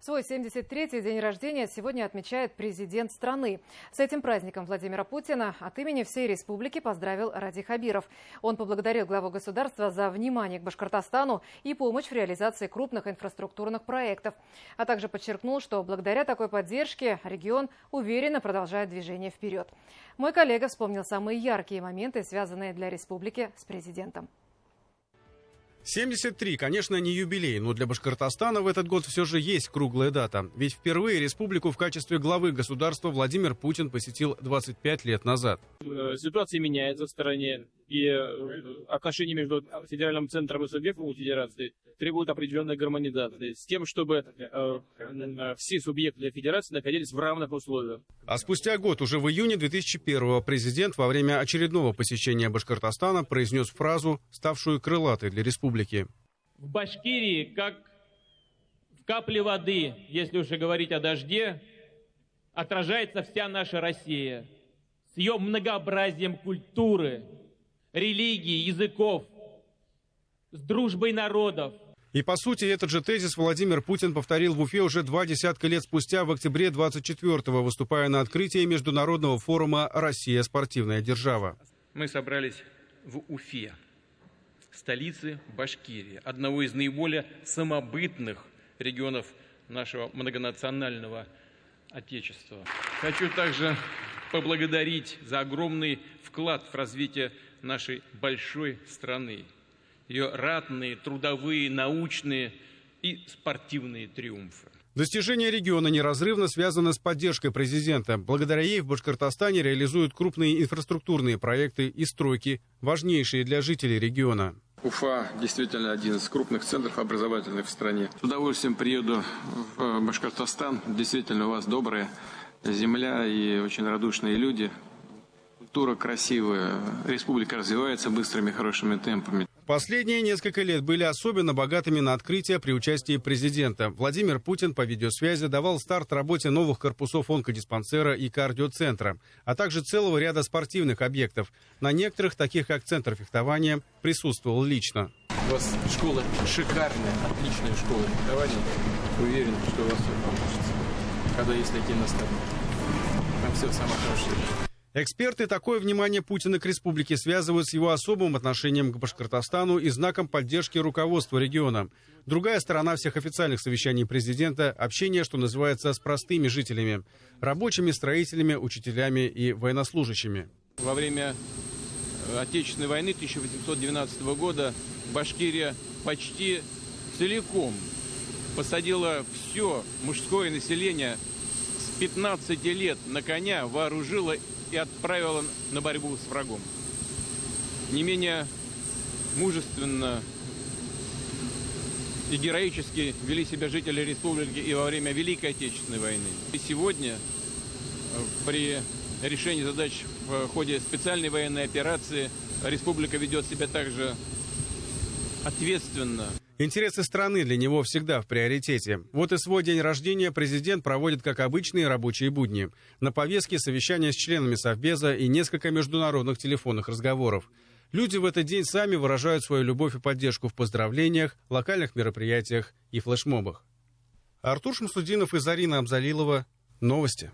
Свой 73-й день рождения сегодня отмечает президент страны. С этим праздником Владимира Путина от имени всей республики поздравил Ради Хабиров. Он поблагодарил главу государства за внимание к Башкортостану и помощь в реализации крупных инфраструктурных проектов. А также подчеркнул, что благодаря такой поддержке регион уверенно продолжает движение вперед. Мой коллега вспомнил самые яркие моменты, связанные для республики с президентом. 73, конечно, не юбилей, но для Башкортостана в этот год все же есть круглая дата. Ведь впервые республику в качестве главы государства Владимир Путин посетил 25 лет назад. Ситуация меняется в стране, и отношения между федеральным центром и субъектом федерации требуют определенной гармонизации, с тем, чтобы все субъекты федерации находились в равных условиях. А спустя год, уже в июне 2001-го, президент во время очередного посещения Башкортостана произнес фразу, ставшую крылатой для республики. В Башкирии, как в капле воды, если уж и говорить о дожде, отражается вся наша Россия с ее многообразием культуры, религий, языков, с дружбой народов. И по сути этот же тезис Владимир Путин повторил в Уфе уже 20 лет спустя, в октябре 24-го, выступая на открытии международного форума «Россия – спортивная держава». Мы собрались в Уфе, столице Башкирии, одного из наиболее самобытных регионов нашего многонационального отечества. Хочу также поблагодарить за огромный вклад в развитие нашей большой страны. Ее ратные, трудовые, научные и спортивные триумфы. Достижение региона неразрывно связано с поддержкой президента. Благодаря ей в Башкортостане реализуют крупные инфраструктурные проекты и стройки, важнейшие для жителей региона. Уфа действительно один из крупных центров образовательных в стране. С удовольствием приеду в Башкортостан. Действительно, у вас добрая земля и очень радушные люди. Культура красивая, республика развивается быстрыми, хорошими темпами. Последние несколько лет были особенно богатыми на открытия при участии президента. Владимир Путин по видеосвязи давал старт работе новых корпусов онкодиспансера и кардиоцентра, а также целого ряда спортивных объектов. На некоторых, таких как центр фехтования, присутствовал лично. У вас школа шикарная, отличная школа фехтования. Уверен, что у вас все получится, когда есть такие наставники. Там все самое хорошее. Эксперты такое внимание Путина к республике связывают с его особым отношением к Башкортостану и знаком поддержки руководства региона. Другая сторона всех официальных совещаний президента – общение, что называется, с простыми жителями – рабочими, строителями, учителями и военнослужащими. Во время Отечественной войны 1812 года Башкирия почти целиком посадила все мужское население с 15 лет на коня, вооружила и отправила на борьбу с врагом. Не менее мужественно и героически вели себя жители республики и во время Великой Отечественной войны. И сегодня при решении задач в ходе специальной военной операции республика ведет себя также ответственно. Интересы страны для него всегда в приоритете. Вот и свой день рождения президент проводит как обычные рабочие будни. На повестке совещания с членами Совбеза и несколько международных телефонных разговоров. Люди в этот день сами выражают свою любовь и поддержку в поздравлениях, локальных мероприятиях и флешмобах. Артур Шамсудинов и Зарина Абзалилова. Новости.